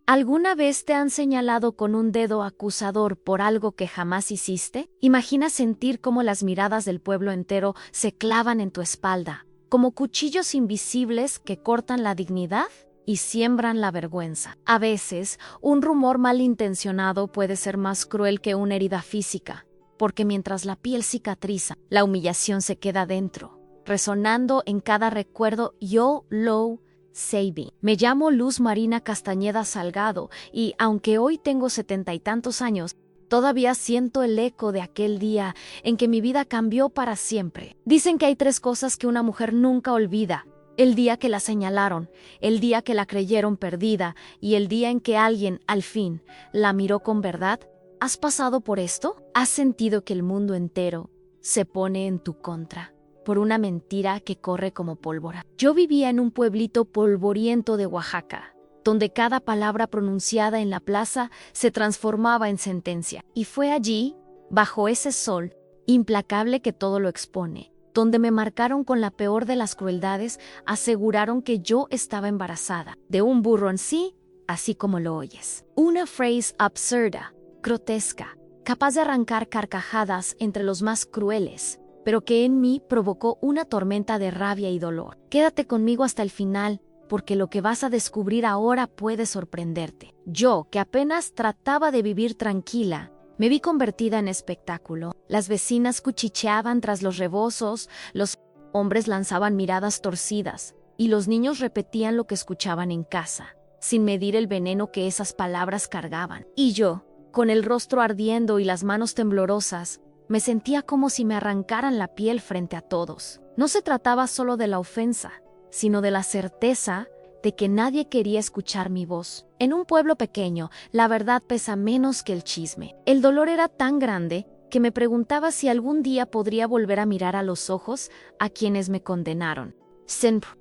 ¿Alguna vez te han señalado con un dedo acusador por algo que jamás hiciste? Imagina sentir cómo las miradas del pueblo entero se clavan en tu espalda, como cuchillos invisibles que cortan la dignidad y siembran la vergüenza. A veces, un rumor malintencionado puede ser más cruel que una herida física, porque mientras la piel cicatriza, la humillación se queda dentro, resonando en cada recuerdo. Yo lo Saving. Me llamo Luz Marina Castañeda Salgado y, aunque hoy tengo 70 y tantos años, todavía siento el eco de aquel día en que mi vida cambió para siempre. Dicen que hay 3 cosas que una mujer nunca olvida: el día que la señalaron, el día que la creyeron perdida y el día en que alguien, al fin, la miró con verdad. ¿Has pasado por esto? ¿Has sentido que el mundo entero se pone en tu contra por una mentira que corre como pólvora? Yo vivía en un pueblito polvoriento de Oaxaca, donde cada palabra pronunciada en la plaza se transformaba en sentencia. Y fue allí, bajo ese sol implacable que todo lo expone, donde me marcaron con la peor de las crueldades. Aseguraron que yo estaba embarazada de un burro en sí, así como lo oyes. Una frase absurda, grotesca, capaz de arrancar carcajadas entre los más crueles, pero que en mí provocó una tormenta de rabia y dolor. Quédate conmigo hasta el final, porque lo que vas a descubrir ahora puede sorprenderte. Yo, que apenas trataba de vivir tranquila, me vi convertida en espectáculo. Las vecinas cuchicheaban tras los rebozos, los hombres lanzaban miradas torcidas, y los niños repetían lo que escuchaban en casa, sin medir el veneno que esas palabras cargaban. Y yo, con el rostro ardiendo y las manos temblorosas, me sentía como si me arrancaran la piel frente a todos. No se trataba solo de la ofensa, sino de la certeza de que nadie quería escuchar mi voz. En un pueblo pequeño, la verdad pesa menos que el chisme. El dolor era tan grande que me preguntaba si algún día podría volver a mirar a los ojos a quienes me condenaron.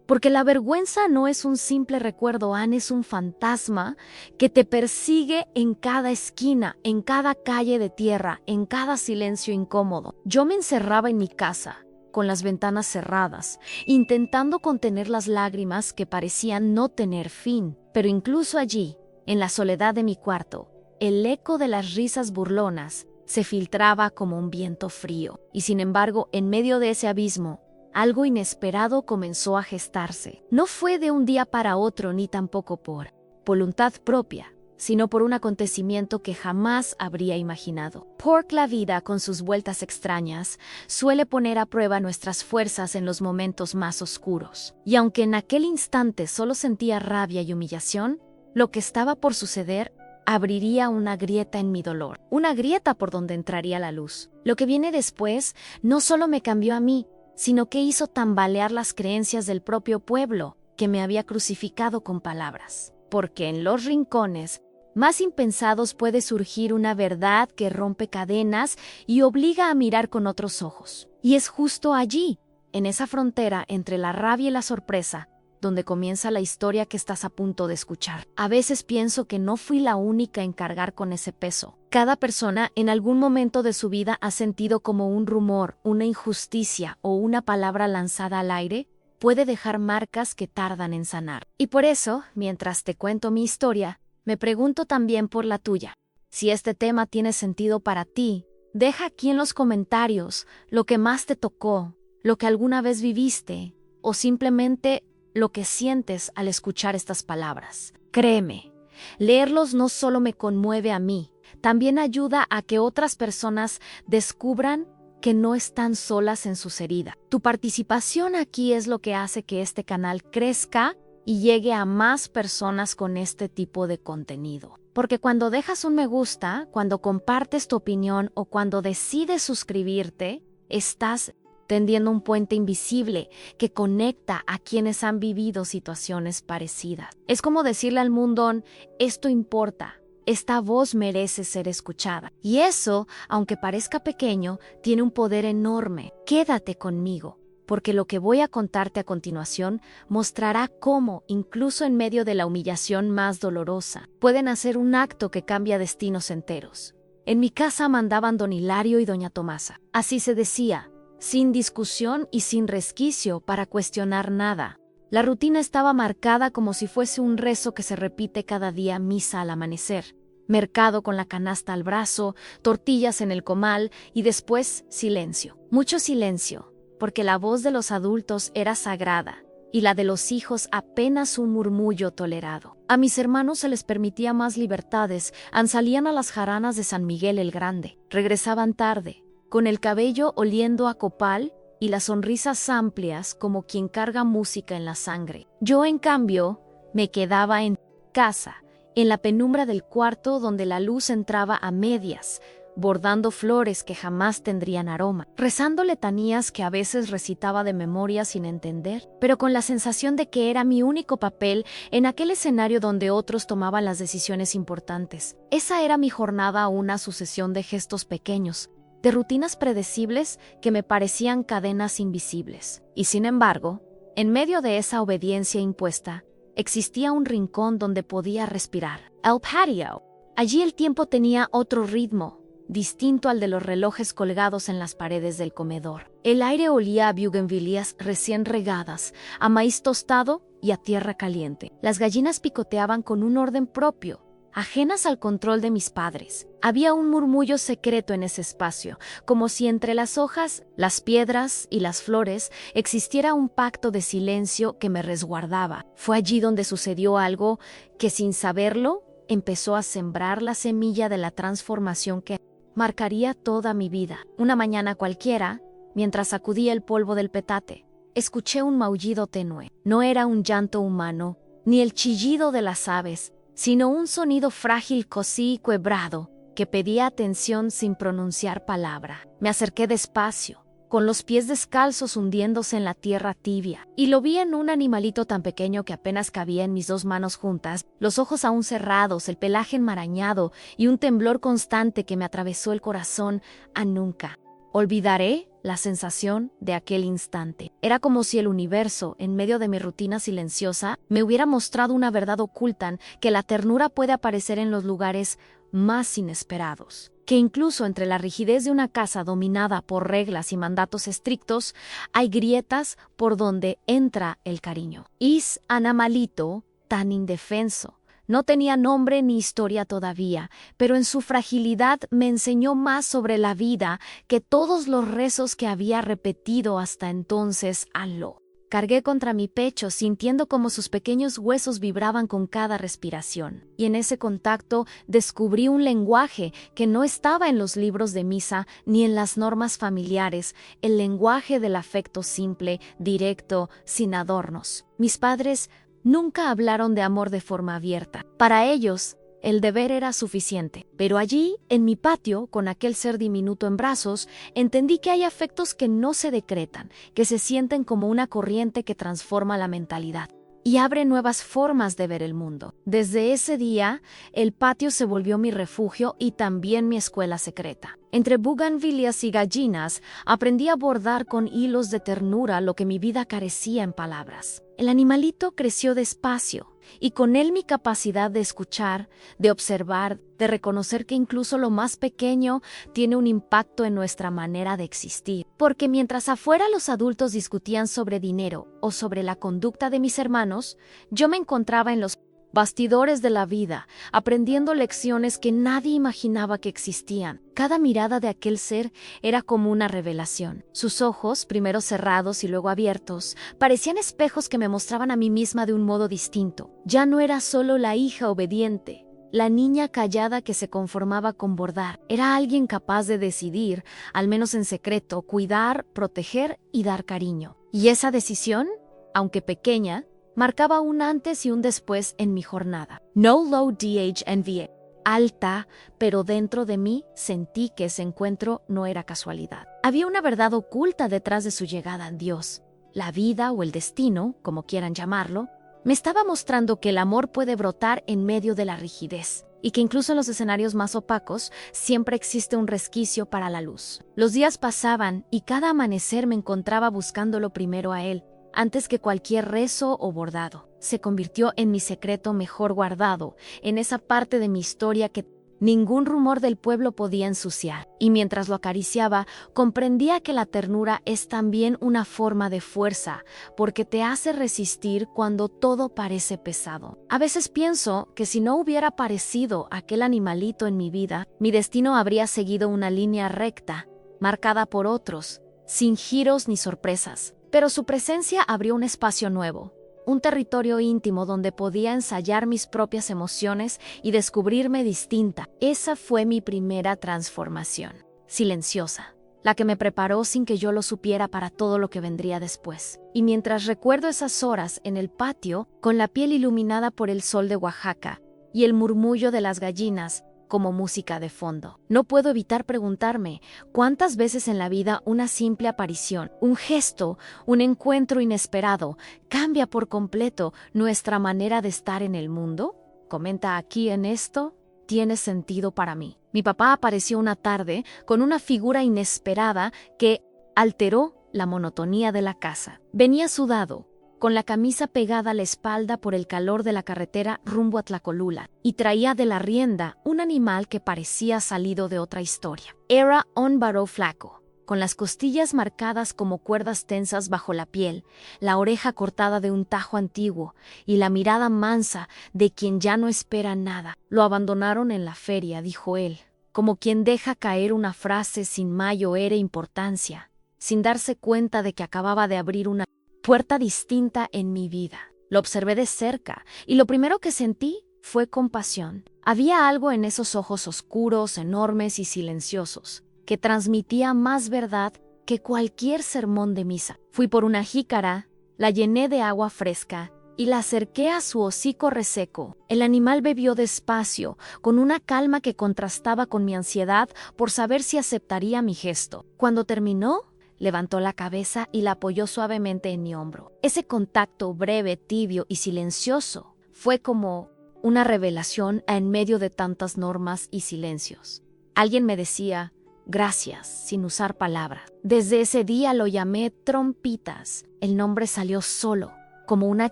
Porque la vergüenza no es un simple recuerdo, Anne, es un fantasma que te persigue en cada esquina, en cada calle de tierra, en cada silencio incómodo. Yo me encerraba en mi casa, con las ventanas cerradas, intentando contener las lágrimas que parecían no tener fin. Pero incluso allí, en la soledad de mi cuarto, el eco de las risas burlonas se filtraba como un viento frío. Y sin embargo, en medio de ese abismo, algo inesperado comenzó a gestarse. No fue de un día para otro, ni tampoco por voluntad propia, sino por un acontecimiento que jamás habría imaginado. Porque la vida, con sus vueltas extrañas, suele poner a prueba nuestras fuerzas en los momentos más oscuros. Y aunque en aquel instante solo sentía rabia y humillación, lo que estaba por suceder abriría una grieta en mi dolor, una grieta por donde entraría la luz. Lo que viene después no solo me cambió a mí, sino que hizo tambalear las creencias del propio pueblo que me había crucificado con palabras. Porque en los rincones más impensados puede surgir una verdad que rompe cadenas y obliga a mirar con otros ojos. Y es justo allí, en esa frontera entre la rabia y la sorpresa, donde comienza la historia que estás a punto de escuchar. A veces pienso que no fui la única en cargar con ese peso. Cada persona en algún momento de su vida ha sentido como un rumor, una injusticia o una palabra lanzada al aire puede dejar marcas que tardan en sanar. Y por eso, mientras te cuento mi historia, me pregunto también por la tuya. Si este tema tiene sentido para ti, deja aquí en los comentarios lo que más te tocó, lo que alguna vez viviste, o simplemente lo que sientes al escuchar estas palabras. Créeme, leerlos no solo me conmueve a mí, también ayuda a que otras personas descubran que no están solas en sus heridas. Tu participación aquí es lo que hace que este canal crezca y llegue a más personas con este tipo de contenido. Porque cuando dejas un me gusta, cuando compartes tu opinión o cuando decides suscribirte, estás tendiendo un puente invisible que conecta a quienes han vivido situaciones parecidas. Es como decirle al mundo: esto importa, esta voz merece ser escuchada. Y eso, aunque parezca pequeño, tiene un poder enorme. Quédate conmigo, porque lo que voy a contarte a continuación mostrará cómo, incluso en medio de la humillación más dolorosa, pueden hacer un acto que cambia destinos enteros. En mi casa mandaban don Hilario y doña Tomasa. Así se decía, sin discusión y sin resquicio para cuestionar nada. La rutina estaba marcada como si fuese un rezo que se repite cada día, misa al amanecer. Mercado con la canasta al brazo, tortillas en el comal y después silencio. Mucho silencio, porque la voz de los adultos era sagrada y la de los hijos apenas un murmullo tolerado. A mis hermanos se les permitía más libertades, salían a las jaranas de San Miguel el Grande, regresaban tarde, con el cabello oliendo a copal y las sonrisas amplias como quien carga música en la sangre. Yo, en cambio, me quedaba en casa, en la penumbra del cuarto donde la luz entraba a medias, bordando flores que jamás tendrían aroma, rezando letanías que a veces recitaba de memoria sin entender, pero con la sensación de que era mi único papel en aquel escenario donde otros tomaban las decisiones importantes. Esa era mi jornada, una sucesión de gestos pequeños, de rutinas predecibles que me parecían cadenas invisibles. Y sin embargo, en medio de esa obediencia impuesta, existía un rincón donde podía respirar. El patio. Allí el tiempo tenía otro ritmo, distinto al de los relojes colgados en las paredes del comedor. El aire olía a bugambilias recién regadas, a maíz tostado y a tierra caliente. Las gallinas picoteaban con un orden propio, ajenas al control de mis padres. Había un murmullo secreto en ese espacio, como si entre las hojas, las piedras y las flores existiera un pacto de silencio que me resguardaba. Fue allí donde sucedió algo que, sin saberlo, empezó a sembrar la semilla de la transformación que marcaría toda mi vida. Una mañana cualquiera, mientras sacudía el polvo del petate, escuché un maullido tenue. No era un llanto humano, ni el chillido de las aves, sino un sonido frágil, cosí y quebrado, que pedía atención sin pronunciar palabra. Me acerqué despacio, con los pies descalzos hundiéndose en la tierra tibia, y lo vi en un animalito tan pequeño que apenas cabía en mis dos manos juntas, los ojos aún cerrados, el pelaje enmarañado y un temblor constante que me atravesó el corazón a nunca. Olvidaré la sensación de aquel instante. Era como si el universo, en medio de mi rutina silenciosa, me hubiera mostrado una verdad oculta, que la ternura puede aparecer en los lugares más inesperados, que incluso entre la rigidez de una casa dominada por reglas y mandatos estrictos, hay grietas por donde entra el cariño. Is animalito tan indefenso. No tenía nombre ni historia todavía, pero en su fragilidad me enseñó más sobre la vida que todos los rezos que había repetido hasta entonces. Aló. Cargué contra mi pecho, sintiendo como sus pequeños huesos vibraban con cada respiración. Y en ese contacto descubrí un lenguaje que no estaba en los libros de misa ni en las normas familiares, el lenguaje del afecto simple, directo, sin adornos. Mis padres nunca hablaron de amor de forma abierta. Para ellos, el deber era suficiente. Pero allí, en mi patio, con aquel ser diminuto en brazos, entendí que hay afectos que no se decretan, que se sienten como una corriente que transforma la mentalidad y abre nuevas formas de ver el mundo. Desde ese día, el patio se volvió mi refugio y también mi escuela secreta. Entre bugambilias y gallinas, aprendí a bordar con hilos de ternura lo que mi vida carecía en palabras. El animalito creció despacio, y con él mi capacidad de escuchar, de observar, de reconocer que incluso lo más pequeño tiene un impacto en nuestra manera de existir. Porque mientras afuera los adultos discutían sobre dinero o sobre la conducta de mis hermanos, yo me encontraba en los bastidores de la vida, aprendiendo lecciones que nadie imaginaba que existían. Cada mirada de aquel ser era como una revelación. Sus ojos, primero cerrados y luego abiertos, parecían espejos que me mostraban a mí misma de un modo distinto. Ya no era solo la hija obediente, la niña callada que se conformaba con bordar. Era alguien capaz de decidir, al menos en secreto, cuidar, proteger y dar cariño. Y esa decisión, aunque pequeña, marcaba un antes y un después en mi jornada. No low DHNVA. Alta, pero dentro de mí sentí que ese encuentro no era casualidad. Había una verdad oculta detrás de su llegada a Dios. La vida o el destino, como quieran llamarlo, me estaba mostrando que el amor puede brotar en medio de la rigidez y que incluso en los escenarios más opacos siempre existe un resquicio para la luz. Los días pasaban y cada amanecer me encontraba buscándolo primero a él, antes que cualquier rezo o bordado. Se convirtió en mi secreto mejor guardado, en esa parte de mi historia que Ningún rumor del pueblo podía ensuciar, y mientras lo acariciaba, comprendía que la ternura es también una forma de fuerza, porque te hace resistir cuando todo parece pesado. A veces pienso que si no hubiera aparecido aquel animalito en mi vida, mi destino habría seguido una línea recta, marcada por otros, sin giros ni sorpresas. Pero su presencia abrió un espacio nuevo, un territorio íntimo donde podía ensayar mis propias emociones y descubrirme distinta. Esa fue mi primera transformación, silenciosa, la que me preparó sin que yo lo supiera para todo lo que vendría después. Y mientras recuerdo esas horas en el patio, con la piel iluminada por el sol de Oaxaca y el murmullo de las gallinas como música de fondo, no puedo evitar preguntarme cuántas veces en la vida una simple aparición, un gesto, un encuentro inesperado cambia por completo nuestra manera de estar en el mundo. Comenta aquí en esto, tiene sentido para mí. Mi papá apareció una tarde con una figura inesperada que alteró la monotonía de la casa. Venía sudado, con la camisa pegada a la espalda por el calor de la carretera rumbo a Tlacolula, y traía de la rienda un animal que parecía salido de otra historia. Era un varó flaco, con las costillas marcadas como cuerdas tensas bajo la piel, la oreja cortada de un tajo antiguo y la mirada mansa de quien ya no espera nada. Lo abandonaron en la feria, dijo él, como quien deja caer una frase sin mayor importancia, sin darse cuenta de que acababa de abrir una puerta distinta en mi vida. Lo observé de cerca y lo primero que sentí fue compasión. Había algo en esos ojos oscuros, enormes y silenciosos, que transmitía más verdad que cualquier sermón de misa. Fui por una jícara, la llené de agua fresca y la acerqué a su hocico reseco. El animal bebió despacio, con una calma que contrastaba con mi ansiedad por saber si aceptaría mi gesto. Cuando terminó, levantó la cabeza y la apoyó suavemente en mi hombro. Ese contacto breve, tibio y silencioso fue como una revelación en medio de tantas normas y silencios. Alguien me decía gracias sin usar palabras. Desde ese día lo llamé Trompitas. El nombre salió solo, como una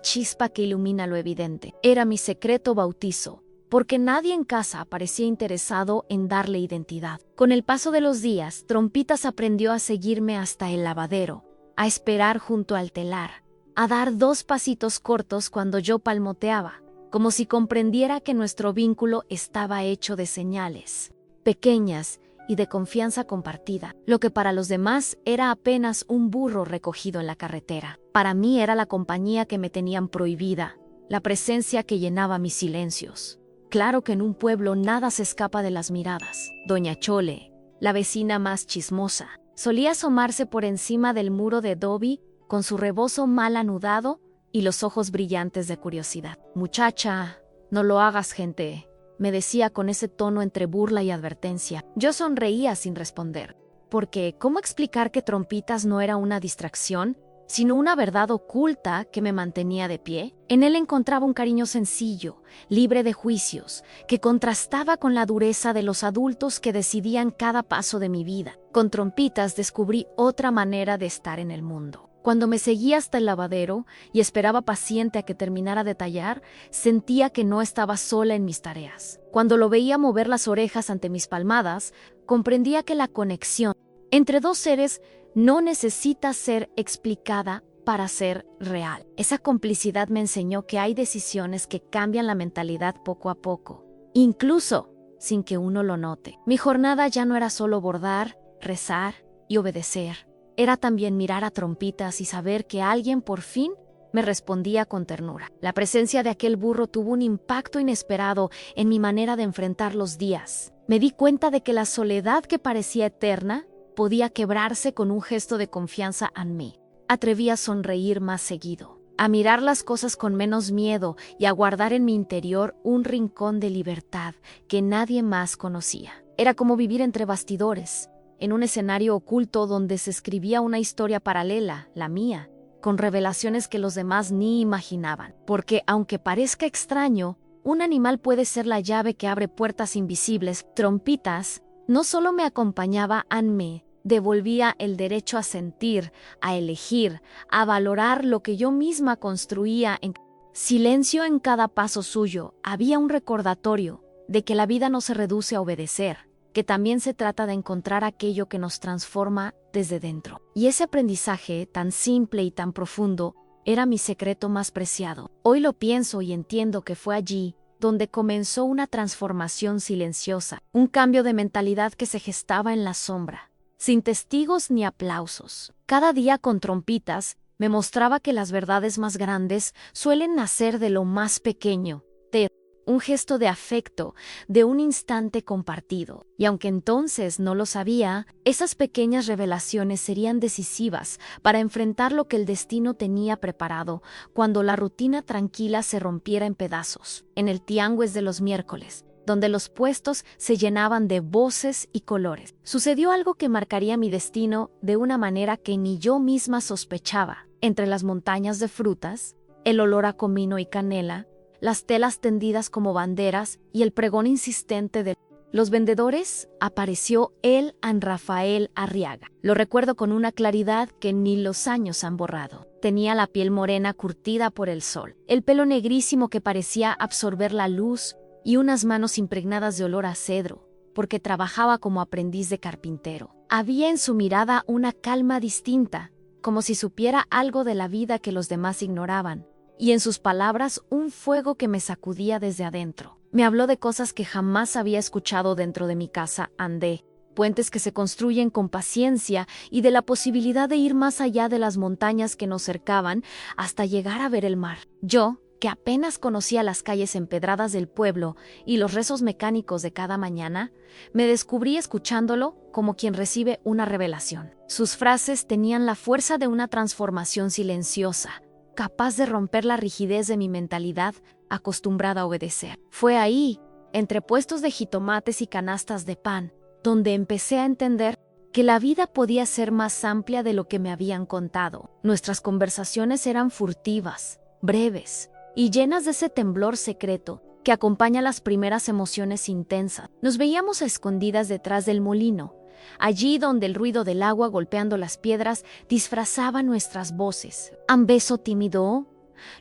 chispa que ilumina lo evidente. Era mi secreto bautizo, porque nadie en casa parecía interesado en darle identidad. Con el paso de los días, Trompitas aprendió a seguirme hasta el lavadero, a esperar junto al telar, a dar 2 pasitos cortos cuando yo palmoteaba, como si comprendiera que nuestro vínculo estaba hecho de señales, pequeñas y de confianza compartida. Lo que para los demás era apenas un burro recogido en la carretera, para mí era la compañía que me tenían prohibida, la presencia que llenaba mis silencios. Claro que en un pueblo nada se escapa de las miradas. Doña Chole, la vecina más chismosa, solía asomarse por encima del muro de adobe con su rebozo mal anudado y los ojos brillantes de curiosidad. «Muchacha, no lo hagas, gente», me decía con ese tono entre burla y advertencia. Yo sonreía sin responder, porque ¿cómo explicar que Trompitas no era una distracción, sino una verdad oculta que me mantenía de pie? En él encontraba un cariño sencillo, libre de juicios, que contrastaba con la dureza de los adultos que decidían cada paso de mi vida. Con Trompitas descubrí otra manera de estar en el mundo. Cuando me seguía hasta el lavadero y esperaba paciente a que terminara de tallar, sentía que no estaba sola en mis tareas. Cuando lo veía mover las orejas ante mis palmadas, comprendía que la conexión entre 2 seres no necesita ser explicada para ser real. Esa complicidad me enseñó que hay decisiones que cambian la mentalidad poco a poco, incluso sin que uno lo note. Mi jornada ya no era solo bordar, rezar y obedecer. Era también mirar a Trompitas y saber que alguien por fin me respondía con ternura. La presencia de aquel burro tuvo un impacto inesperado en mi manera de enfrentar los días. Me di cuenta de que la soledad que parecía eterna podía quebrarse con un gesto de confianza en mí. Atreví a sonreír más seguido, a mirar las cosas con menos miedo y a guardar en mi interior un rincón de libertad que nadie más conocía. Era como vivir entre bastidores, en un escenario oculto donde se escribía una historia paralela, la mía, con revelaciones que los demás ni imaginaban. Porque, aunque parezca extraño, un animal puede ser la llave que abre puertas invisibles. Trompitas no solo me acompañaba, me devolvía el derecho a sentir, a elegir, a valorar lo que yo misma construía en silencio. En cada paso suyo había un recordatorio de que la vida no se reduce a obedecer, que también se trata de encontrar aquello que nos transforma desde dentro. Y ese aprendizaje, tan simple y tan profundo, era mi secreto más preciado. Hoy lo pienso y entiendo que fue allí donde comenzó una transformación silenciosa, un cambio de mentalidad que se gestaba en la sombra, sin testigos ni aplausos. Cada día con trompitas me mostraba que las verdades más grandes suelen nacer de lo más pequeño, de un gesto de afecto, de un instante compartido. Y aunque entonces no lo sabía, esas pequeñas revelaciones serían decisivas para enfrentar lo que el destino tenía preparado cuando la rutina tranquila se rompiera en pedazos, en el tianguis de los miércoles, donde los puestos se llenaban de voces y colores. Sucedió algo que marcaría mi destino de una manera que ni yo misma sospechaba. Entre las montañas de frutas, el olor a comino y canela, las telas tendidas como banderas y el pregón insistente de los vendedores, apareció el An Rafael Arriaga. Lo recuerdo con una claridad que ni los años han borrado. Tenía la piel morena curtida por el sol, el pelo negrísimo que parecía absorber la luz y unas manos impregnadas de olor a cedro, porque trabajaba como aprendiz de carpintero. Había en su mirada una calma distinta, como si supiera algo de la vida que los demás ignoraban, y en sus palabras un fuego que me sacudía desde adentro. Me habló de cosas que jamás había escuchado dentro de mi casa andé, puentes que se construyen con paciencia y de la posibilidad de ir más allá de las montañas que nos cercaban hasta llegar a ver el mar. Yo, que apenas conocía las calles empedradas del pueblo y los rezos mecánicos de cada mañana, me descubrí escuchándolo como quien recibe una revelación. Sus frases tenían la fuerza de una transformación silenciosa, capaz de romper la rigidez de mi mentalidad acostumbrada a obedecer. Fue ahí, entre puestos de jitomates y canastas de pan, donde empecé a entender que la vida podía ser más amplia de lo que me habían contado. Nuestras conversaciones eran furtivas, breves y llenas de ese temblor secreto que acompaña las primeras emociones intensas. Nos veíamos a escondidas detrás del molino, allí donde el ruido del agua golpeando las piedras disfrazaba nuestras voces. Un beso tímido,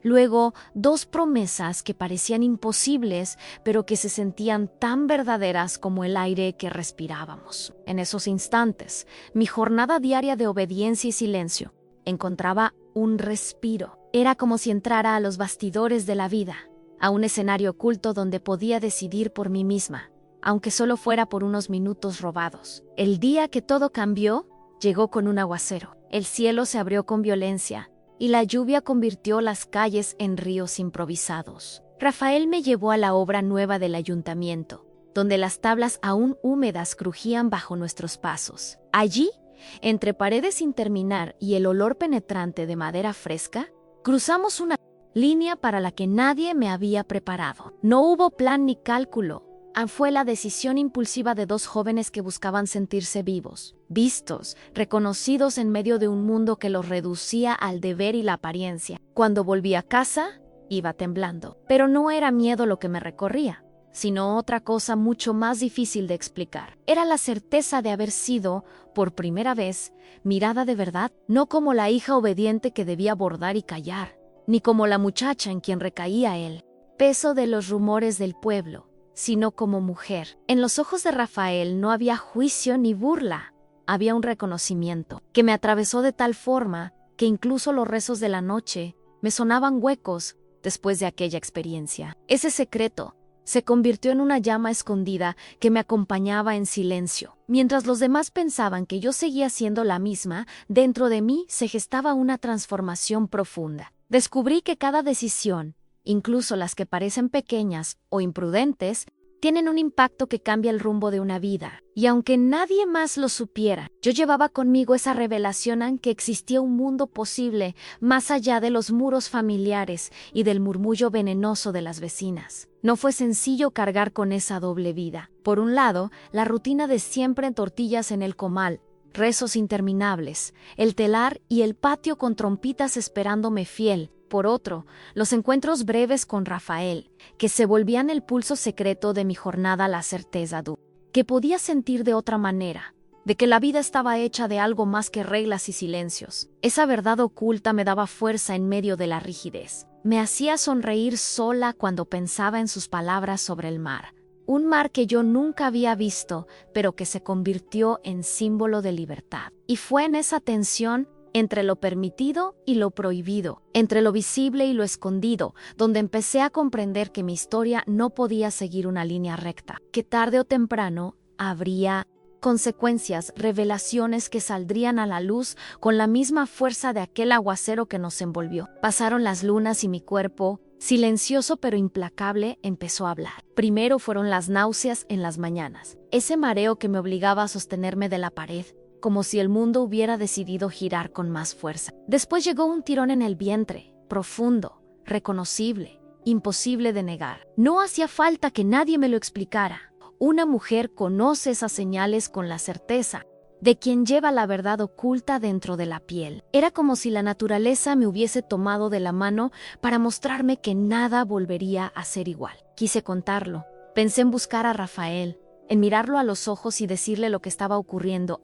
luego 2 promesas que parecían imposibles, pero que se sentían tan verdaderas como el aire que respirábamos. En esos instantes, mi jornada diaria de obediencia y silencio encontraba un respiro. Era como si entrara a los bastidores de la vida, a un escenario oculto donde podía decidir por mí misma, aunque solo fuera por unos minutos robados. El día que todo cambió, llegó con un aguacero. El cielo se abrió con violencia, y la lluvia convirtió las calles en ríos improvisados. Rafael me llevó a la obra nueva del ayuntamiento, donde las tablas aún húmedas crujían bajo nuestros pasos. Allí, entre paredes sin terminar y el olor penetrante de madera fresca, cruzamos una línea para la que nadie me había preparado. No hubo plan ni cálculo. Fue la decisión impulsiva de 2 jóvenes que buscaban sentirse vivos, vistos, reconocidos en medio de un mundo que los reducía al deber y la apariencia. Cuando volví a casa, iba temblando. Pero no era miedo lo que me recorría, sino otra cosa mucho más difícil de explicar. Era la certeza de haber sido, por primera vez, mirada de verdad, no como la hija obediente que debía bordar y callar, ni como la muchacha en quien recaía el peso de los rumores del pueblo, sino como mujer. En los ojos de Rafael no había juicio ni burla, había un reconocimiento que me atravesó de tal forma que incluso los rezos de la noche me sonaban huecos después de aquella experiencia. Ese secreto se convirtió en una llama escondida que me acompañaba en silencio. Mientras los demás pensaban que yo seguía siendo la misma, dentro de mí se gestaba una transformación profunda. Descubrí que cada decisión, incluso las que parecen pequeñas o imprudentes, tienen un impacto que cambia el rumbo de una vida. Y aunque nadie más lo supiera, yo llevaba conmigo esa revelación en que existía un mundo posible más allá de los muros familiares y del murmullo venenoso de las vecinas. No fue sencillo cargar con esa doble vida. Por un lado, la rutina de siempre en tortillas en el comal, rezos interminables, el telar y el patio con trompitas esperándome fiel. Por otro, los encuentros breves con Rafael, que se volvían el pulso secreto de mi jornada, la certeza que podía sentir de otra manera, de que la vida estaba hecha de algo más que reglas y silencios. Esa verdad oculta me daba fuerza en medio de la rigidez. Me hacía sonreír sola cuando pensaba en sus palabras sobre el mar, un mar que yo nunca había visto, pero que se convirtió en símbolo de libertad. Y fue en esa tensión entre lo permitido y lo prohibido, entre lo visible y lo escondido, donde empecé a comprender que mi historia no podía seguir una línea recta, que tarde o temprano habría consecuencias, revelaciones que saldrían a la luz con la misma fuerza de aquel aguacero que nos envolvió. Pasaron las lunas y mi cuerpo, silencioso pero implacable, empezó a hablar. Primero fueron las náuseas en las mañanas, ese mareo que me obligaba a sostenerme de la pared, como si el mundo hubiera decidido girar con más fuerza. Después llegó un tirón en el vientre, profundo, reconocible, imposible de negar. No hacía falta que nadie me lo explicara. Una mujer conoce esas señales con la certeza de quien lleva la verdad oculta dentro de la piel. Era como si la naturaleza me hubiese tomado de la mano para mostrarme que nada volvería a ser igual. Quise contarlo. Pensé en buscar a Rafael, en mirarlo a los ojos y decirle lo que estaba ocurriendo,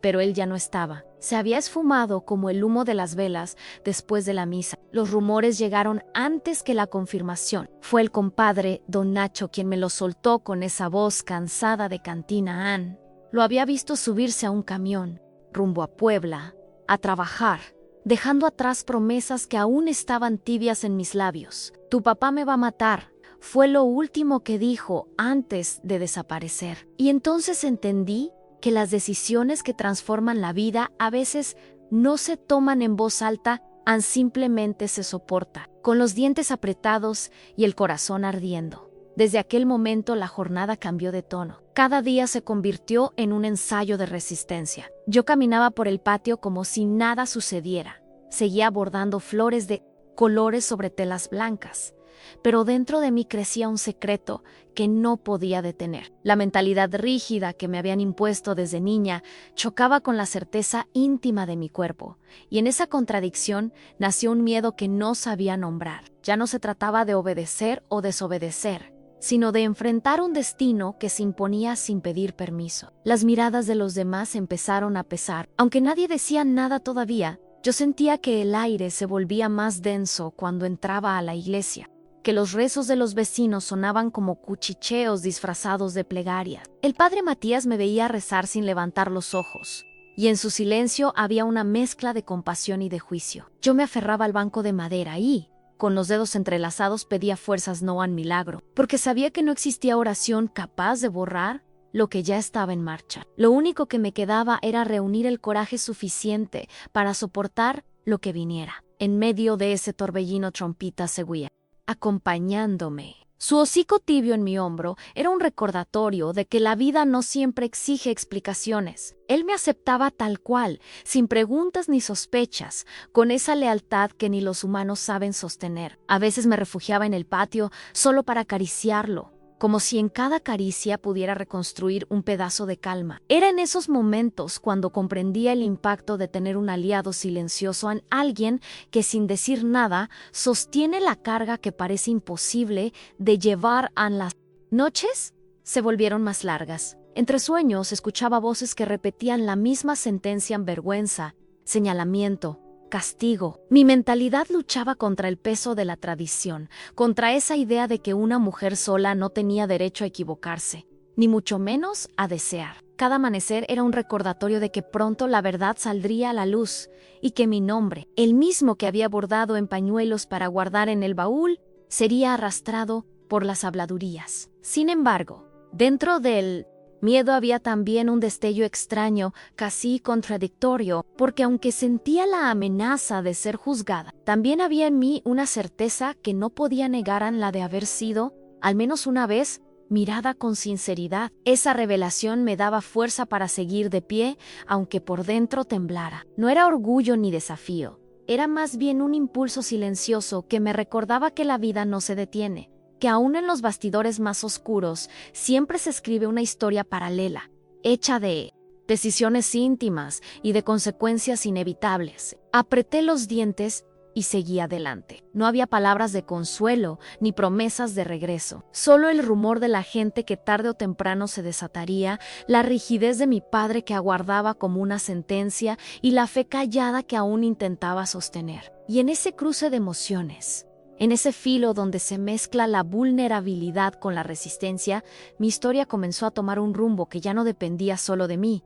pero él ya no estaba. Se había esfumado como el humo de las velas después de la misa. Los rumores llegaron antes que la confirmación. Fue el compadre, don Nacho, quien me lo soltó con esa voz cansada de cantina. Lo había visto subirse a un camión, rumbo a Puebla, a trabajar, dejando atrás promesas que aún estaban tibias en mis labios. Tu papá me va a matar. Fue lo último que dijo antes de desaparecer. Y entonces entendí que las decisiones que transforman la vida a veces no se toman en voz alta, simplemente se soporta, con los dientes apretados y el corazón ardiendo. Desde aquel momento la jornada cambió de tono. Cada día se convirtió en un ensayo de resistencia. Yo caminaba por el patio como si nada sucediera. Seguía bordando flores de colores sobre telas blancas. Pero dentro de mí crecía un secreto que no podía detener. La mentalidad rígida que me habían impuesto desde niña chocaba con la certeza íntima de mi cuerpo, y en esa contradicción nació un miedo que no sabía nombrar. Ya no se trataba de obedecer o desobedecer, sino de enfrentar un destino que se imponía sin pedir permiso. Las miradas de los demás empezaron a pesar. Aunque nadie decía nada todavía, yo sentía que el aire se volvía más denso cuando entraba a la iglesia, que los rezos de los vecinos sonaban como cuchicheos disfrazados de plegarias. El padre Matías me veía rezar sin levantar los ojos, y en su silencio había una mezcla de compasión y de juicio. Yo me aferraba al banco de madera y, con los dedos entrelazados, pedía fuerzas no al milagro, porque sabía que no existía oración capaz de borrar lo que ya estaba en marcha. Lo único que me quedaba era reunir el coraje suficiente para soportar lo que viniera. En medio de ese torbellino Trompita seguía, acompañándome. Su hocico tibio en mi hombro era un recordatorio de que la vida no siempre exige explicaciones. Él me aceptaba tal cual, sin preguntas ni sospechas, con esa lealtad que ni los humanos saben sostener. A veces me refugiaba en el patio solo para acariciarlo, como si en cada caricia pudiera reconstruir un pedazo de calma. Era en esos momentos cuando comprendía el impacto de tener un aliado silencioso en alguien que sin decir nada sostiene la carga que parece imposible de llevar. Las noches se volvieron más largas. Entre sueños escuchaba voces que repetían la misma sentencia en vergüenza, señalamiento, castigo. Mi mentalidad luchaba contra el peso de la tradición, contra esa idea de que una mujer sola no tenía derecho a equivocarse, ni mucho menos a desear. Cada amanecer era un recordatorio de que pronto la verdad saldría a la luz y que mi nombre, el mismo que había bordado en pañuelos para guardar en el baúl, sería arrastrado por las habladurías. Sin embargo, dentro del miedo había también un destello extraño, casi contradictorio, porque aunque sentía la amenaza de ser juzgada, también había en mí una certeza que no podía negar, la de haber sido, al menos una vez, mirada con sinceridad. Esa revelación me daba fuerza para seguir de pie, aunque por dentro temblara. No era orgullo ni desafío, era más bien un impulso silencioso que me recordaba que la vida no se detiene, que aún en los bastidores más oscuros siempre se escribe una historia paralela, hecha de decisiones íntimas y de consecuencias inevitables. Apreté los dientes y seguí adelante. No había palabras de consuelo ni promesas de regreso, solo el rumor de la gente que tarde o temprano se desataría, la rigidez de mi padre que aguardaba como una sentencia y la fe callada que aún intentaba sostener. Y en ese cruce de emociones, En ese filo donde se mezcla la vulnerabilidad con la resistencia, mi historia comenzó a tomar un rumbo que ya no dependía solo de mí.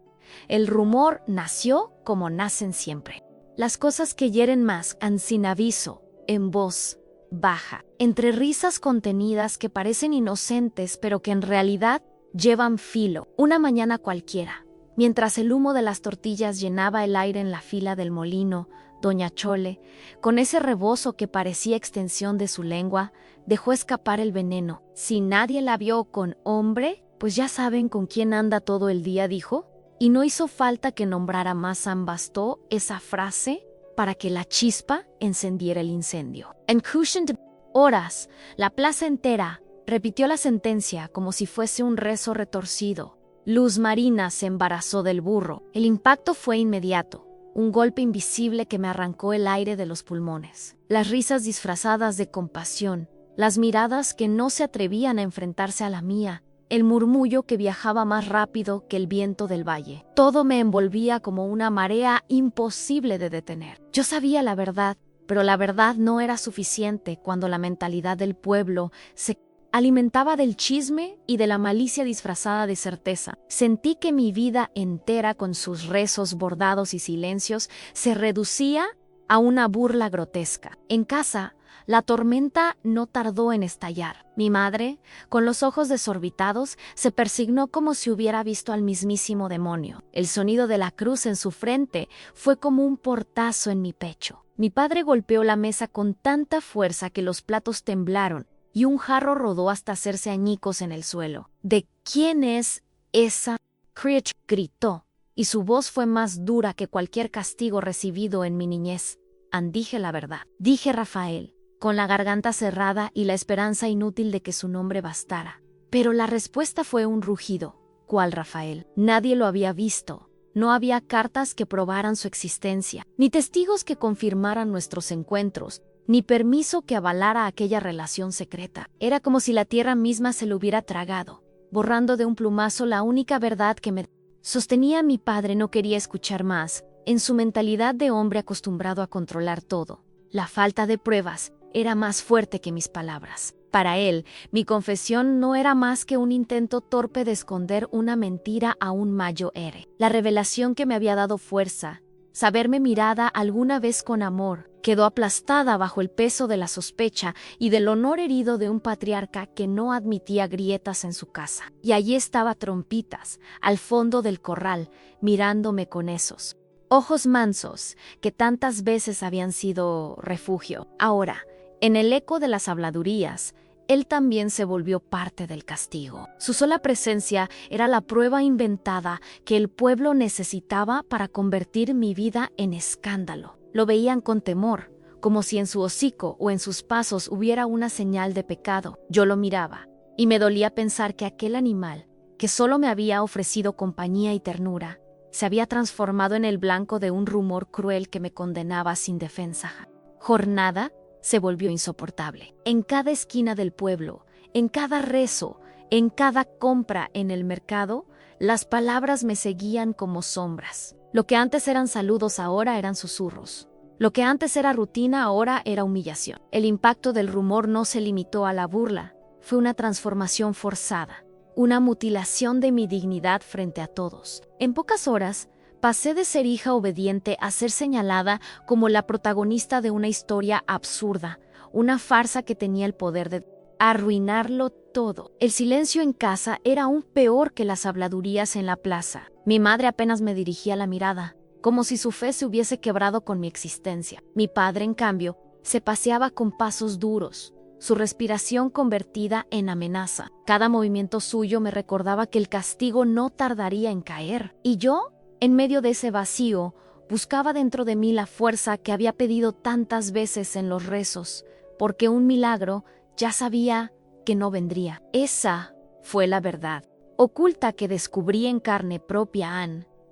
El rumor nació como nacen siempre. Las cosas que hieren más han sin aviso, en voz baja, entre risas contenidas que parecen inocentes pero que en realidad llevan filo. Una mañana cualquiera, mientras el humo de las tortillas llenaba el aire en la fila del molino, doña Chole, con ese rebozo que parecía extensión de su lengua, dejó escapar el veneno. Si nadie la vio con hombre, pues ya saben con quién anda todo el día, dijo. Y no hizo falta que nombrara más, bastó esa frase para que la chispa encendiera el incendio. En cuestión de horas, la plaza entera repitió la sentencia como si fuese un rezo retorcido. Luz Marina se embarazó del burro. El impacto fue inmediato, un golpe invisible que me arrancó el aire de los pulmones. Las risas disfrazadas de compasión, las miradas que no se atrevían a enfrentarse a la mía, el murmullo que viajaba más rápido que el viento del valle. Todo me envolvía como una marea imposible de detener. Yo sabía la verdad, pero la verdad no era suficiente cuando la mentalidad del pueblo se alimentaba del chisme y de la malicia disfrazada de certeza. Sentí que mi vida entera, con sus rezos, bordados y silencios, se reducía a una burla grotesca. En casa, la tormenta no tardó en estallar. Mi madre, con los ojos desorbitados, se persignó como si hubiera visto al mismísimo demonio. El sonido de la cruz en su frente fue como un portazo en mi pecho. Mi padre golpeó la mesa con tanta fuerza que los platos temblaron y un jarro rodó hasta hacerse añicos en el suelo. ¿De quién es esa creature?, gritó, y su voz fue más dura que cualquier castigo recibido en mi niñez. Dije la verdad. Dije Rafael, con la garganta cerrada y la esperanza inútil de que su nombre bastara. Pero la respuesta fue un rugido. ¿Cuál Rafael? Nadie lo había visto. No había cartas que probaran su existencia, ni testigos que confirmaran nuestros encuentros, ni permiso que avalara aquella relación secreta. Era como si la tierra misma se lo hubiera tragado, borrando de un plumazo la única verdad que me sostenía. Mi padre no quería escuchar más. En su mentalidad de hombre acostumbrado a controlar todo, la falta de pruebas era más fuerte que mis palabras. Para él, mi confesión no era más que un intento torpe de esconder una mentira aún mayor. La revelación que me había dado fuerza, saberme mirada alguna vez con amor, quedó aplastada bajo el peso de la sospecha y del honor herido de un patriarca que no admitía grietas en su casa. Y allí estaba Trompitas, al fondo del corral, mirándome con esos ojos mansos que tantas veces habían sido refugio. Ahora, en el eco de las habladurías, él también se volvió parte del castigo. Su sola presencia era la prueba inventada que el pueblo necesitaba para convertir mi vida en escándalo. Lo veían con temor, como si en su hocico o en sus pasos hubiera una señal de pecado. Yo lo miraba, y me dolía pensar que aquel animal, que solo me había ofrecido compañía y ternura, se había transformado en el blanco de un rumor cruel que me condenaba sin defensa. Jornada se volvió insoportable. En cada esquina del pueblo, en cada rezo, en cada compra en el mercado, las palabras me seguían como sombras. Lo que antes eran saludos ahora eran susurros. Lo que antes era rutina ahora era humillación. El impacto del rumor no se limitó a la burla, fue una transformación forzada. Una mutilación de mi dignidad frente a todos. En pocas horas, pasé de ser hija obediente a ser señalada como la protagonista de una historia absurda, una farsa que tenía el poder de arruinarlo todo. El silencio en casa era aún peor que las habladurías en la plaza. Mi madre apenas me dirigía la mirada, como si su fe se hubiese quebrado con mi existencia. Mi padre, en cambio, se paseaba con pasos duros, su respiración convertida en amenaza. Cada movimiento suyo me recordaba que el castigo no tardaría en caer. Y yo, en medio de ese vacío, buscaba dentro de mí la fuerza que había pedido tantas veces en los rezos, porque un milagro ya sabía que no vendría. Esa fue la verdad oculta que descubrí en carne propia,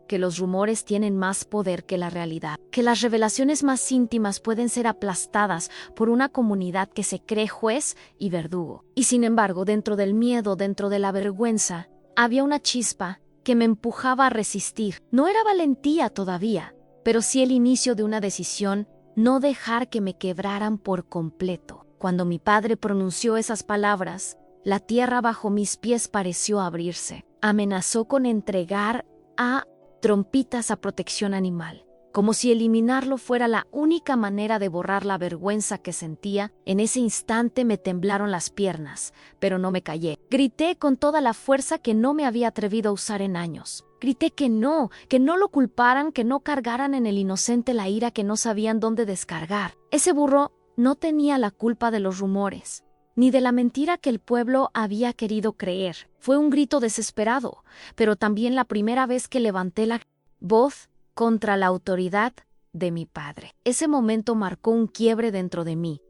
que los rumores tienen más poder que la realidad, que las revelaciones más íntimas pueden ser aplastadas por una comunidad que se cree juez y verdugo. Y sin embargo, dentro del miedo, dentro de la vergüenza, había una chispa que me empujaba a resistir. No era valentía todavía, pero sí el inicio de una decisión: no dejar que me quebraran por completo. Cuando mi padre pronunció esas palabras, la tierra bajo mis pies pareció abrirse. Amenazó con entregar a Trompitas a protección animal, como si eliminarlo fuera la única manera de borrar la vergüenza que sentía. En ese instante me temblaron las piernas, pero no me callé. Grité con toda la fuerza que no me había atrevido a usar en años. Grité que no lo culparan, que no cargaran en el inocente la ira que no sabían dónde descargar. Ese burro no tenía la culpa de los rumores, ni de la mentira que el pueblo había querido creer. Fue un grito desesperado, pero también la primera vez que levanté la voz contra la autoridad de mi padre. Ese momento marcó un quiebre dentro de mí.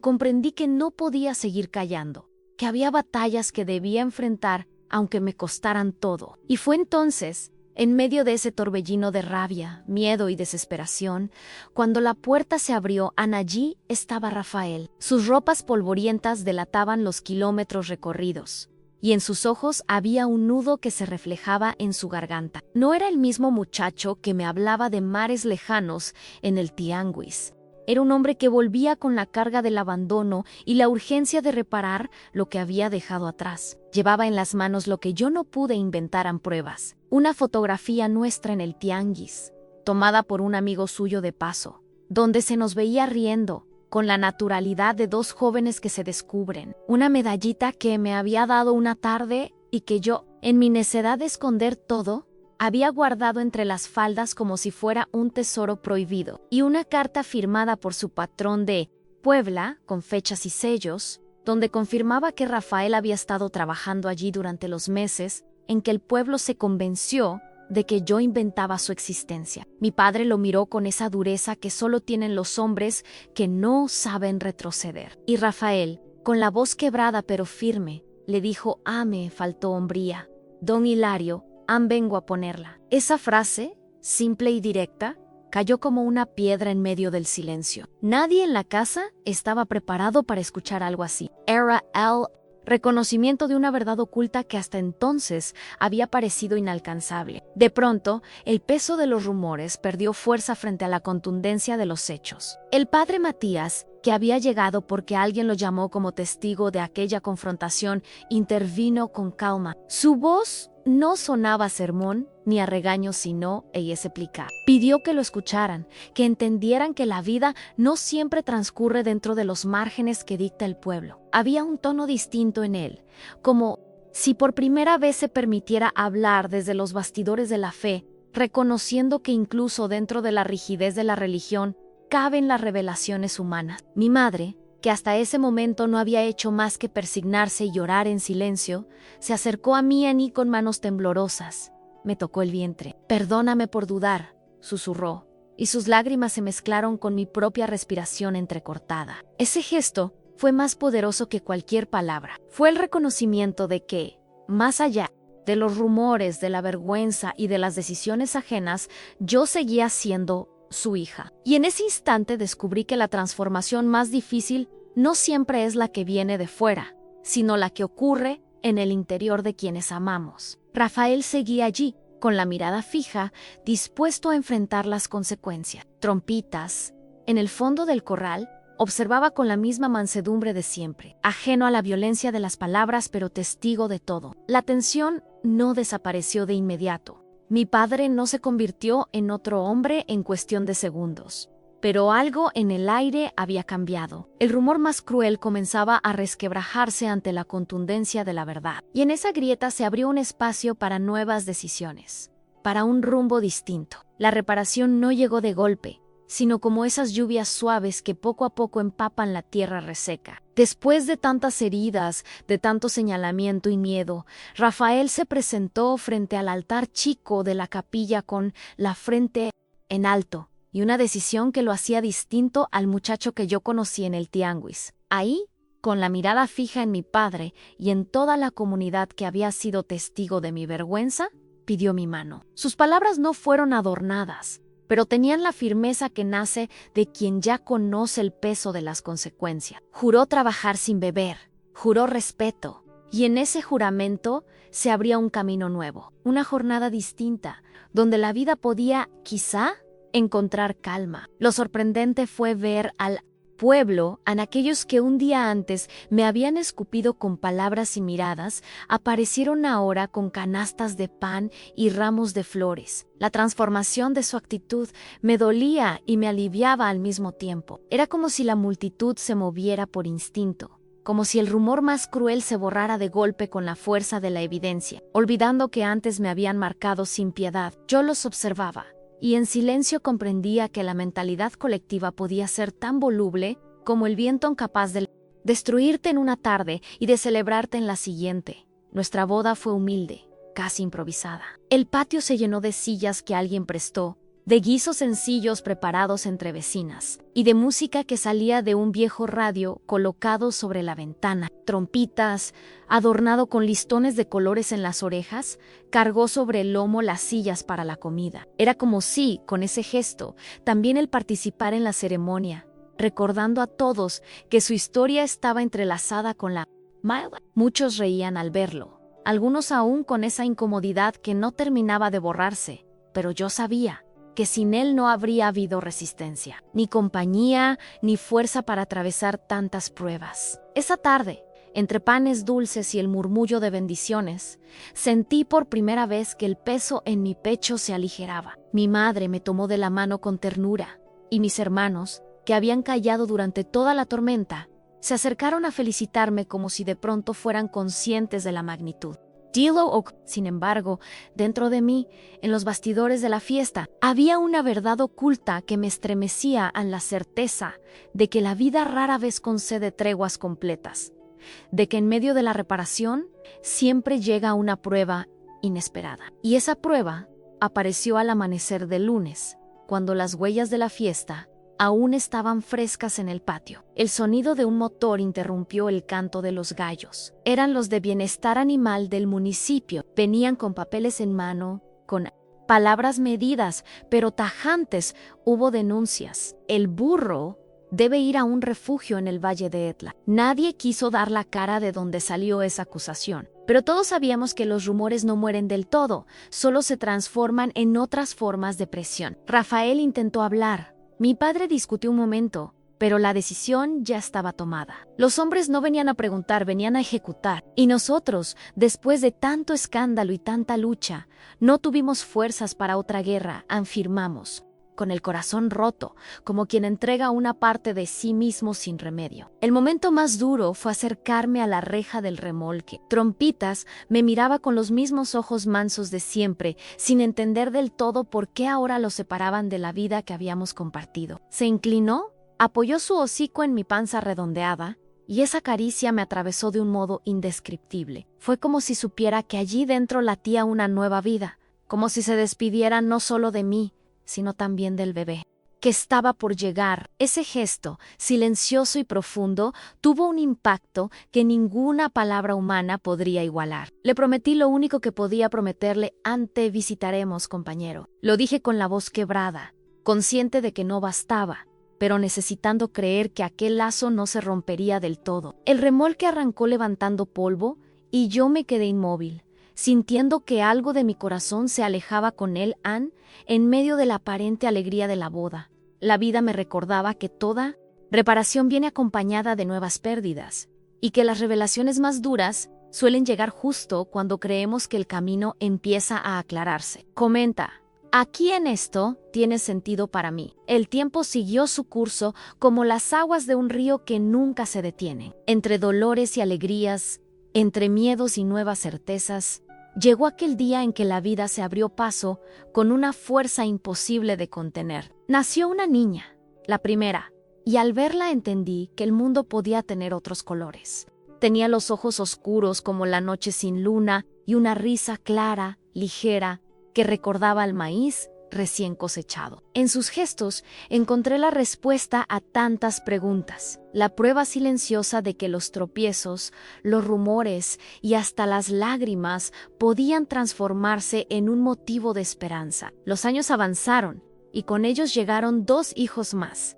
Comprendí que no podía seguir callando, que había batallas que debía enfrentar aunque me costaran todo. Y fue entonces, en medio de ese torbellino de rabia, miedo y desesperación, cuando la puerta se abrió. Allí estaba Rafael. Sus ropas polvorientas delataban los kilómetros recorridos, y en sus ojos había un nudo que se reflejaba en su garganta. No era el mismo muchacho que me hablaba de mares lejanos en el tianguis. Era un hombre que volvía con la carga del abandono y la urgencia de reparar lo que había dejado atrás. Llevaba en las manos lo que yo no pude inventar en pruebas: una fotografía nuestra en el tianguis, tomada por un amigo suyo de paso, donde se nos veía riendo, con la naturalidad de dos jóvenes que se descubren. Una medallita que me había dado una tarde y que yo, en mi necedad de esconder todo, había guardado entre las faldas como si fuera un tesoro prohibido. Y una carta firmada por su patrón de Puebla, con fechas y sellos, donde confirmaba que Rafael había estado trabajando allí durante los meses en que el pueblo se convenció de que yo inventaba su existencia. Mi padre lo miró con esa dureza que solo tienen los hombres que no saben retroceder. Y Rafael, con la voz quebrada pero firme, le dijo: me faltó hombría. Don Hilario, vengo a ponerla. Esa frase, simple y directa, cayó como una piedra en medio del silencio. Nadie en la casa estaba preparado para escuchar algo así. Era el reconocimiento de una verdad oculta que hasta entonces había parecido inalcanzable. De pronto, el peso de los rumores perdió fuerza frente a la contundencia de los hechos. El padre Matías, que había llegado porque alguien lo llamó como testigo de aquella confrontación, intervino con calma. Su voz no sonaba a sermón ni a regaño, sino a explicar. Pidió que lo escucharan, que entendieran que la vida no siempre transcurre dentro de los márgenes que dicta el pueblo. Había un tono distinto en él, como si por primera vez se permitiera hablar desde los bastidores de la fe, reconociendo que incluso dentro de la rigidez de la religión caben las revelaciones humanas. Mi madre, que hasta ese momento no había hecho más que persignarse y llorar en silencio, se acercó a mí con manos temblorosas. Me tocó el vientre. «Perdóname por dudar», susurró, y sus lágrimas se mezclaron con mi propia respiración entrecortada. Ese gesto fue más poderoso que cualquier palabra. Fue el reconocimiento de que, más allá de los rumores, de la vergüenza y de las decisiones ajenas, yo seguía siendo su hija. Y en ese instante descubrí que la transformación más difícil no siempre es la que viene de fuera, sino la que ocurre en el interior de quienes amamos. Rafael seguía allí, con la mirada fija, dispuesto a enfrentar las consecuencias. Trompitas, en el fondo del corral, observaba con la misma mansedumbre de siempre, ajeno a la violencia de las palabras, pero testigo de todo. La tensión no desapareció de inmediato. Mi padre no se convirtió en otro hombre en cuestión de segundos. Pero algo en el aire había cambiado. El rumor más cruel comenzaba a resquebrajarse ante la contundencia de la verdad. Y en esa grieta se abrió un espacio para nuevas decisiones, para un rumbo distinto. La reparación no llegó de golpe, sino como esas lluvias suaves que poco a poco empapan la tierra reseca. Después de tantas heridas, de tanto señalamiento y miedo, Rafael se presentó frente al altar chico de la capilla con la frente en alto y una decisión que lo hacía distinto al muchacho que yo conocí en el tianguis. Ahí, con la mirada fija en mi padre y en toda la comunidad que había sido testigo de mi vergüenza, pidió mi mano. Sus palabras no fueron adornadas, pero tenían la firmeza que nace de quien ya conoce el peso de las consecuencias. Juró trabajar sin beber, juró respeto, y en ese juramento se abría un camino nuevo, una jornada distinta, donde la vida podía, quizá, encontrar calma. Lo sorprendente fue ver al pueblo, en aquellos que un día antes me habían escupido con palabras y miradas, aparecieron ahora con canastas de pan y ramos de flores. La transformación de su actitud me dolía y me aliviaba al mismo tiempo. Era como si la multitud se moviera por instinto, como si el rumor más cruel se borrara de golpe con la fuerza de la evidencia. Olvidando que antes me habían marcado sin piedad, yo los observaba, y en silencio comprendía que la mentalidad colectiva podía ser tan voluble como el viento capaz de destruirte en una tarde y de celebrarte en la siguiente. Nuestra boda fue humilde, casi improvisada. El patio se llenó de sillas que alguien prestó, de guisos sencillos preparados entre vecinas, y de música que salía de un viejo radio colocado sobre la ventana. Trompitas, adornado con listones de colores en las orejas, cargó sobre el lomo las sillas para la comida. Era como si, con ese gesto, también el participar en la ceremonia, recordando a todos que su historia estaba entrelazada con la mía. Muchos reían al verlo, algunos aún con esa incomodidad que no terminaba de borrarse, pero yo sabía que sin él no habría habido resistencia, ni compañía, ni fuerza para atravesar tantas pruebas. Esa tarde, entre panes dulces y el murmullo de bendiciones, sentí por primera vez que el peso en mi pecho se aligeraba. Mi madre me tomó de la mano con ternura, y mis hermanos, que habían callado durante toda la tormenta, se acercaron a felicitarme como si de pronto fueran conscientes de la magnitud. Sin embargo, dentro de mí, en los bastidores de la fiesta, había una verdad oculta que me estremecía en la certeza de que la vida rara vez concede treguas completas, de que en medio de la reparación siempre llega una prueba inesperada. Y esa prueba apareció al amanecer del lunes, cuando las huellas de la fiesta aún estaban frescas en el patio. El sonido de un motor interrumpió el canto de los gallos. Eran los de bienestar animal del municipio. Venían con papeles en mano, con palabras medidas, pero tajantes. Hubo denuncias. El burro debe ir a un refugio en el Valle de Etla. Nadie quiso dar la cara de donde salió esa acusación. Pero todos sabíamos que los rumores no mueren del todo, solo se transforman en otras formas de presión. Rafael intentó hablar. Mi padre discutió un momento, pero la decisión ya estaba tomada. Los hombres no venían a preguntar, venían a ejecutar. Y nosotros, después de tanto escándalo y tanta lucha, no tuvimos fuerzas para otra guerra, afirmamos, con el corazón roto, como quien entrega una parte de sí mismo sin remedio. El momento más duro fue acercarme a la reja del remolque. Trompitas me miraba con los mismos ojos mansos de siempre, sin entender del todo por qué ahora los separaban de la vida que habíamos compartido. Se inclinó, apoyó su hocico en mi panza redondeada, y esa caricia me atravesó de un modo indescriptible. Fue como si supiera que allí dentro latía una nueva vida, como si se despidiera no solo de mí, sino también del bebé, que estaba por llegar. Ese gesto, silencioso y profundo, tuvo un impacto que ninguna palabra humana podría igualar. Le prometí lo único que podía prometerle: ante visitaremos, compañero. Lo dije con la voz quebrada, consciente de que no bastaba, pero necesitando creer que aquel lazo no se rompería del todo. El remolque arrancó levantando polvo y yo me quedé inmóvil, sintiendo que algo de mi corazón se alejaba con él, en medio de la aparente alegría de la boda. La vida me recordaba que toda reparación viene acompañada de nuevas pérdidas, y que las revelaciones más duras suelen llegar justo cuando creemos que el camino empieza a aclararse. Comenta: aquí en esto tiene sentido para mí. El tiempo siguió su curso como las aguas de un río que nunca se detienen. Entre dolores y alegrías, entre miedos y nuevas certezas, llegó aquel día en que la vida se abrió paso con una fuerza imposible de contener. Nació una niña, la primera, y al verla entendí que el mundo podía tener otros colores. Tenía los ojos oscuros como la noche sin luna y una risa clara, ligera, que recordaba al maíz recién cosechado. En sus gestos encontré la respuesta a tantas preguntas, la prueba silenciosa de que los tropiezos, los rumores y hasta las lágrimas podían transformarse en un motivo de esperanza. Los años avanzaron y con ellos llegaron 2 hijos más.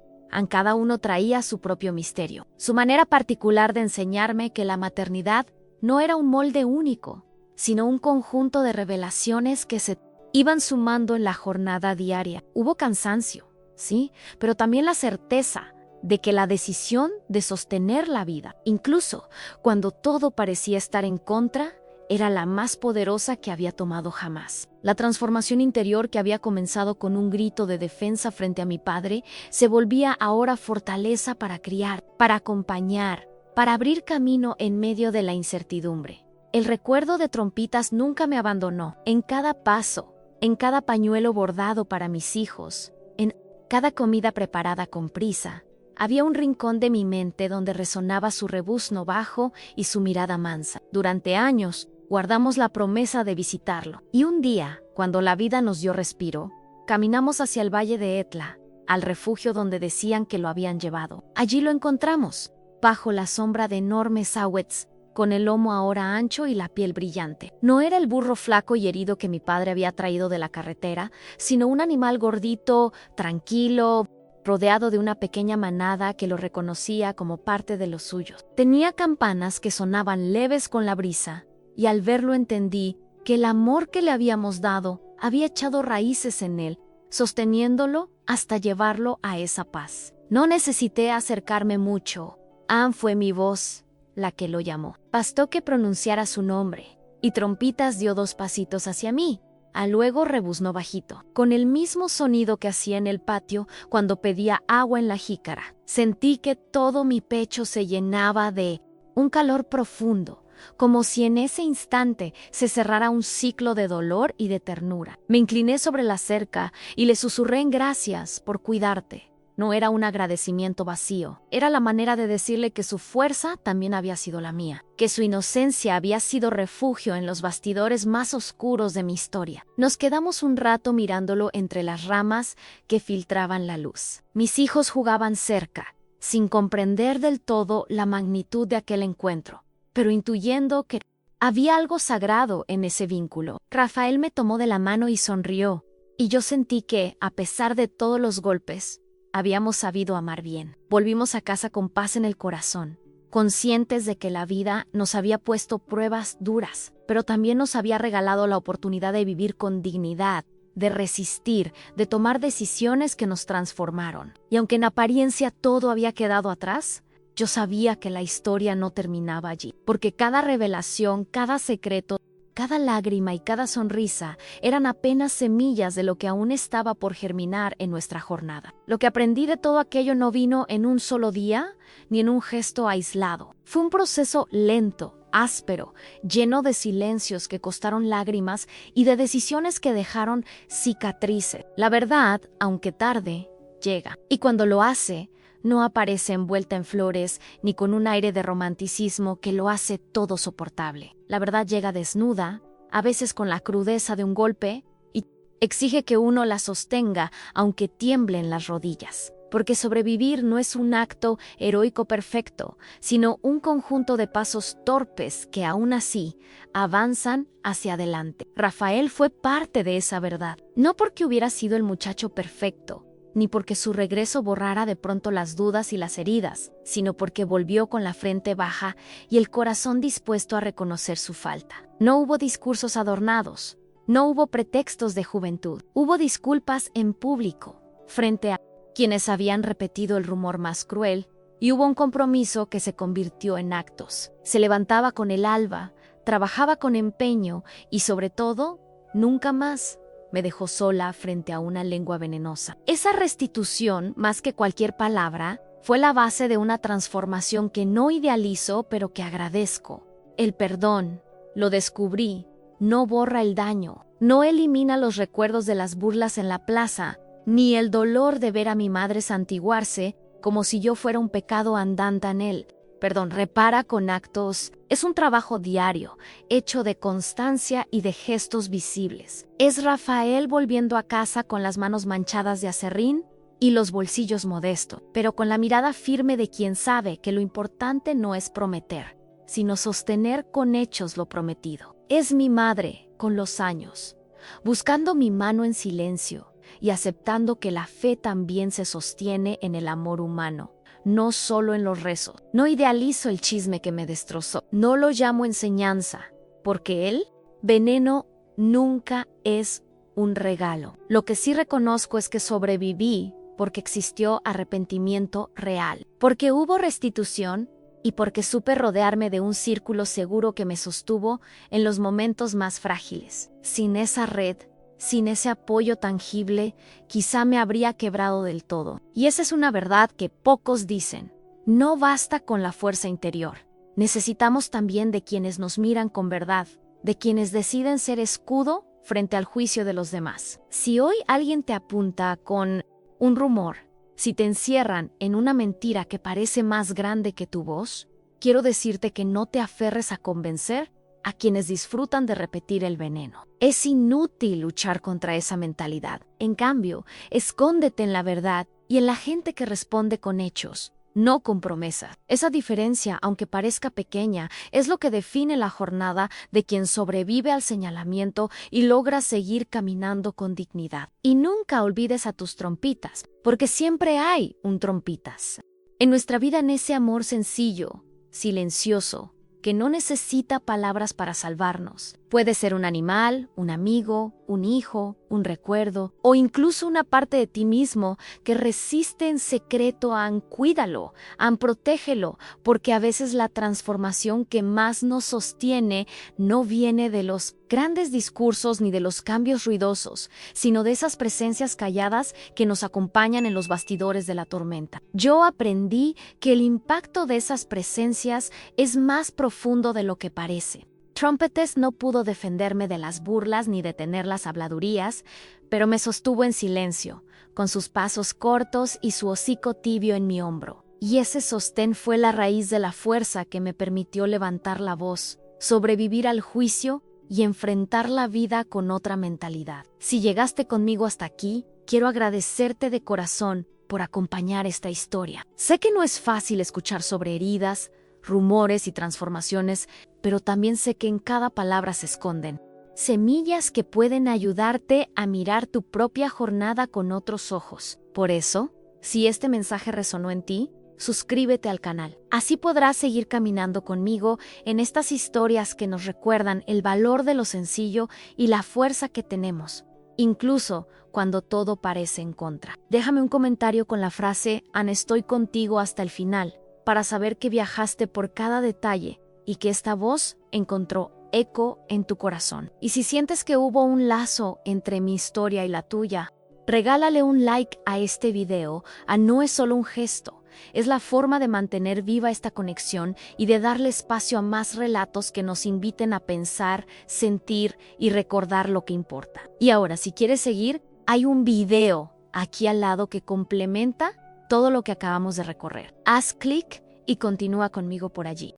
Cada uno traía su propio misterio, su manera particular de enseñarme que la maternidad no era un molde único, sino un conjunto de revelaciones que se iban sumando en la jornada diaria. Hubo cansancio, sí, pero también la certeza de que la decisión de sostener la vida, incluso cuando todo parecía estar en contra, era la más poderosa que había tomado jamás. La transformación interior que había comenzado con un grito de defensa frente a mi padre se volvía ahora fortaleza para criar, para acompañar, para abrir camino en medio de la incertidumbre. El recuerdo de Trompitas nunca me abandonó. En cada paso, en cada pañuelo bordado para mis hijos, en cada comida preparada con prisa, había un rincón de mi mente donde resonaba su rebuzno bajo y su mirada mansa. Durante años, guardamos la promesa de visitarlo. Y un día, cuando la vida nos dio respiro, caminamos hacia el valle de Etla, al refugio donde decían que lo habían llevado. Allí lo encontramos, bajo la sombra de enormes sahuets, con el lomo ahora ancho y la piel brillante. No era el burro flaco y herido que mi padre había traído de la carretera, sino un animal gordito, tranquilo, rodeado de una pequeña manada que lo reconocía como parte de los suyos. Tenía campanas que sonaban leves con la brisa, y al verlo entendí que el amor que le habíamos dado había echado raíces en él, sosteniéndolo hasta llevarlo a esa paz. No necesité acercarme mucho. Ann fue mi voz la que lo llamó. Bastó que pronunciara su nombre, y Trompitas dio 2 pasitos hacia mí. Luego rebuznó bajito, con el mismo sonido que hacía en el patio cuando pedía agua en la jícara. Sentí que todo mi pecho se llenaba de un calor profundo, como si en ese instante se cerrara un ciclo de dolor y de ternura. Me incliné sobre la cerca y le susurré en gracias por cuidarte. No era un agradecimiento vacío, era la manera de decirle que su fuerza también había sido la mía, que su inocencia había sido refugio en los bastidores más oscuros de mi historia. Nos quedamos un rato mirándolo entre las ramas que filtraban la luz. Mis hijos jugaban cerca, sin comprender del todo la magnitud de aquel encuentro, pero intuyendo que había algo sagrado en ese vínculo. Rafael me tomó de la mano y sonrió, y yo sentí que, a pesar de todos los golpes, habíamos sabido amar bien. Volvimos a casa con paz en el corazón, conscientes de que la vida nos había puesto pruebas duras, pero también nos había regalado la oportunidad de vivir con dignidad, de resistir, de tomar decisiones que nos transformaron. Y aunque en apariencia todo había quedado atrás, yo sabía que la historia no terminaba allí, porque cada revelación, cada secreto, cada lágrima y cada sonrisa eran apenas semillas de lo que aún estaba por germinar en nuestra jornada. Lo que aprendí de todo aquello no vino en un solo día, ni en un gesto aislado. Fue un proceso lento, áspero, lleno de silencios que costaron lágrimas y de decisiones que dejaron cicatrices. La verdad, aunque tarde, llega. Y cuando lo hace, no aparece envuelta en flores ni con un aire de romanticismo que lo hace todo soportable. La verdad llega desnuda, a veces con la crudeza de un golpe, y exige que uno la sostenga aunque tiemblen las rodillas. Porque sobrevivir no es un acto heroico perfecto, sino un conjunto de pasos torpes que aún así avanzan hacia adelante. Rafael fue parte de esa verdad, no porque hubiera sido el muchacho perfecto, ni porque su regreso borrara de pronto las dudas y las heridas, sino porque volvió con la frente baja y el corazón dispuesto a reconocer su falta. No hubo discursos adornados, no hubo pretextos de juventud, hubo disculpas en público, frente a quienes habían repetido el rumor más cruel, y hubo un compromiso que se convirtió en actos. Se levantaba con el alba, trabajaba con empeño y, sobre todo, nunca más me dejó sola frente a una lengua venenosa. Esa restitución, más que cualquier palabra, fue la base de una transformación que no idealizo, pero que agradezco. El perdón, lo descubrí, no borra el daño, no elimina los recuerdos de las burlas en la plaza, ni el dolor de ver a mi madre santiguarse como si yo fuera un pecado andante en él. Repara con actos. Es un trabajo diario, hecho de constancia y de gestos visibles. Es Rafael volviendo a casa con las manos manchadas de aserrín y los bolsillos modestos, pero con la mirada firme de quien sabe que lo importante no es prometer, sino sostener con hechos lo prometido. Es mi madre, con los años, buscando mi mano en silencio y aceptando que la fe también se sostiene en el amor humano, no solo en los rezos. No idealizo el chisme que me destrozó, no lo llamo enseñanza, porque el veneno nunca es un regalo. Lo que sí reconozco es que sobreviví porque existió arrepentimiento real, porque hubo restitución y porque supe rodearme de un círculo seguro que me sostuvo en los momentos más frágiles. Sin esa red, sin ese apoyo tangible, quizá me habría quebrado del todo. Y esa es una verdad que pocos dicen. No basta con la fuerza interior. Necesitamos también de quienes nos miran con verdad, de quienes deciden ser escudo frente al juicio de los demás. Si hoy alguien te apunta con un rumor, si te encierran en una mentira que parece más grande que tu voz, quiero decirte que no te aferres a convencer a quienes disfrutan de repetir el veneno. Es inútil luchar contra esa mentalidad. En cambio, escóndete en la verdad y en la gente que responde con hechos, no con promesas. Esa diferencia, aunque parezca pequeña, es lo que define la jornada de quien sobrevive al señalamiento y logra seguir caminando con dignidad. Y nunca olvides a tus trompitas, porque siempre hay un trompitas. En nuestra vida, en ese amor sencillo, silencioso, que no necesita palabras para salvarnos. Puede ser un animal, un amigo, un hijo, un recuerdo, o incluso una parte de ti mismo que resiste en secreto. Cuídalo, protégelo, porque a veces la transformación que más nos sostiene no viene de los grandes discursos ni de los cambios ruidosos, sino de esas presencias calladas que nos acompañan en los bastidores de la tormenta. Yo aprendí que el impacto de esas presencias es más profundo de lo que parece. Trumpetes no pudo defenderme de las burlas ni detener las habladurías, pero me sostuvo en silencio, con sus pasos cortos y su hocico tibio en mi hombro. Y ese sostén fue la raíz de la fuerza que me permitió levantar la voz, sobrevivir al juicio y enfrentar la vida con otra mentalidad. Si llegaste conmigo hasta aquí, quiero agradecerte de corazón por acompañar esta historia. Sé que no es fácil escuchar sobre heridas, rumores y transformaciones, pero también sé que en cada palabra se esconden semillas que pueden ayudarte a mirar tu propia jornada con otros ojos. Por eso, si este mensaje resonó en ti, suscríbete al canal. Así podrás seguir caminando conmigo en estas historias que nos recuerdan el valor de lo sencillo y la fuerza que tenemos, incluso cuando todo parece en contra. Déjame un comentario con la frase estoy contigo hasta el final, para saber que viajaste por cada detalle y que esta voz encontró eco en tu corazón. Y si sientes que hubo un lazo entre mi historia y la tuya, regálale un like a este video. No es solo un gesto, es la forma de mantener viva esta conexión y de darle espacio a más relatos que nos inviten a pensar, sentir y recordar lo que importa. Y ahora, si quieres seguir, hay un video aquí al lado que complementa todo lo que acabamos de recorrer. Haz clic y continúa conmigo por allí.